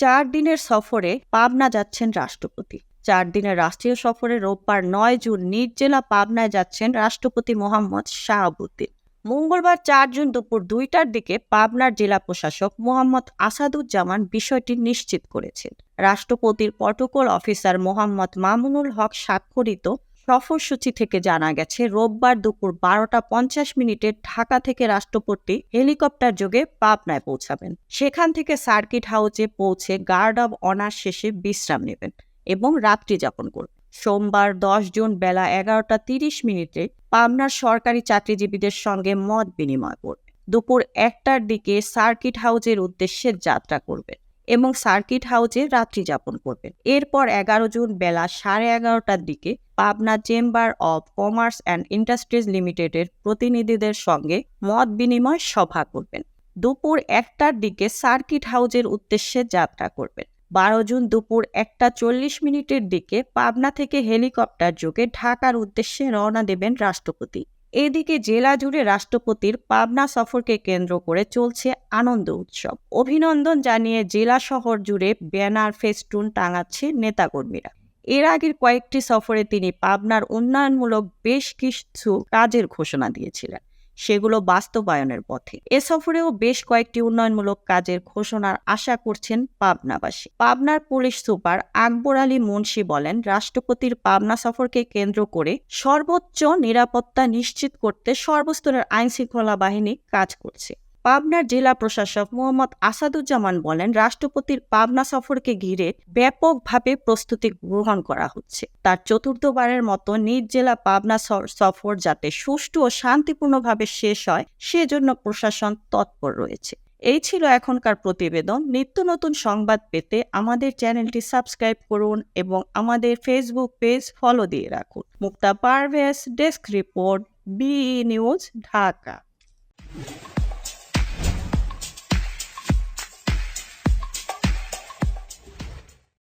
4 দিনের সফরে পাবনা যাচ্ছেন রাষ্ট্রপতি। 4 দিনের রাষ্ট্রীয় সফরে রোববার 9 জুন নিজ জেলা পাবনায় যাচ্ছেন রাষ্ট্রপতি মোহাম্মদ শাহাবুদ্দিন। মঙ্গলবার 4 জুন দুপুর 2টার দিকে পাবনার জেলা প্রশাসক মোহাম্মদ আসাদুজ্জামান বিষয়টি নিশ্চিত করেছেন। রাষ্ট্রপতির প্রটোকল অফিসার মোহাম্মদ মামুনুল হক স্বাক্ষরিত সফরসূচি থেকে জানা গেছে, রোববার দুপুর 12টা 50 মিনিটে ঢাকা থেকে রাষ্ট্রপতি হেলিকপ্টার যোগে পাবনায় পৌঁছাবেন। সেখান থেকে সার্কিট হাউসে পৌঁছে গার্ড অব অনার শেষে বিশ্রাম নেবেন এবং রাত্রি যাপন করবেন। সোমবার 10 জুন বেলা 11টা 30 মিনিটে পাবনার সরকারি চাকরিজীবীদের সঙ্গে মত বিনিময় করবেন। দুপুর 1টার দিকে সার্কিট হাউসের উদ্দেশ্যে যাত্রা করবেন এবং সার্কিট হাউসে রাত্রি যাপন করবেন। এরপর 11 জুন বেলা 11:30টার দিকে Pabna chamber of commerce and industries লিমিটেডের প্রতিনিধিদের সঙ্গে মত বিনিময় সভা করবেন। দুপুর 1টার দিকে সার্কিট হাউসের উদ্দেশ্যে যাত্রা করবেন। 12 জুন দুপুর 1টা 40 মিনিটের দিকে পাবনা থেকে হেলিকপ্টার যোগে ঢাকার উদ্দেশ্যে রওনা দেবেন রাষ্ট্রপতি। এদিকে জেলা জুড়ে রাষ্ট্রপতির পাবনা সফরকে কেন্দ্র করে চলছে আনন্দ উৎসব। অভিনন্দন জানিয়ে জেলা শহর জুড়ে ব্যানার ফেস্টুন টাঙাচ্ছে নেতাকর্মীরা। এর আগের কয়েকটি সফরে তিনি পাবনার উন্নয়নমূলক বেশ কিছু কাজের ঘোষণা দিয়েছিলেন, সেগুলো বাস্তবায়নের পথে। এ সফরেও বেশ কয়েকটি উন্নয়নমূলক কাজের ঘোষণার আশা করছেন পাবনাবাসী। পাবনার পুলিশ সুপার আকবর আলী মুন্সি বলেন, রাষ্ট্রপতির পাবনা সফরকে কেন্দ্র করে সর্বোচ্চ নিরাপত্তা নিশ্চিত করতে সর্বস্তরের আইনশৃঙ্খলা বাহিনী কাজ করছে। পাবনার জেলা প্রশাসক মোহাম্মদ আসাদুজ্জামান বলেন, রাষ্ট্রপতির পাবনা সফরকে ঘিরে ব্যাপকভাবে প্রস্তুতি গ্রহণ করা হচ্ছে। তার চতুর্থবারের মতো নিজ জেলা পাবনা সফর যাতে সুষ্ঠু ও শান্তিপূর্ণভাবে শেষ হয় সেজন্য প্রশাসন তৎপর রয়েছে। এই ছিল এখনকার প্রতিবেদন। নিত্য নতুন সংবাদ পেতে আমাদের চ্যানেলটি সাবস্ক্রাইব করুন এবং আমাদের ফেসবুক পেজ ফলো দিয়ে রাখুন। মুক্তা পারভেজ, ডেস্ক রিপোর্ট, বিই নিউজ, ঢাকা।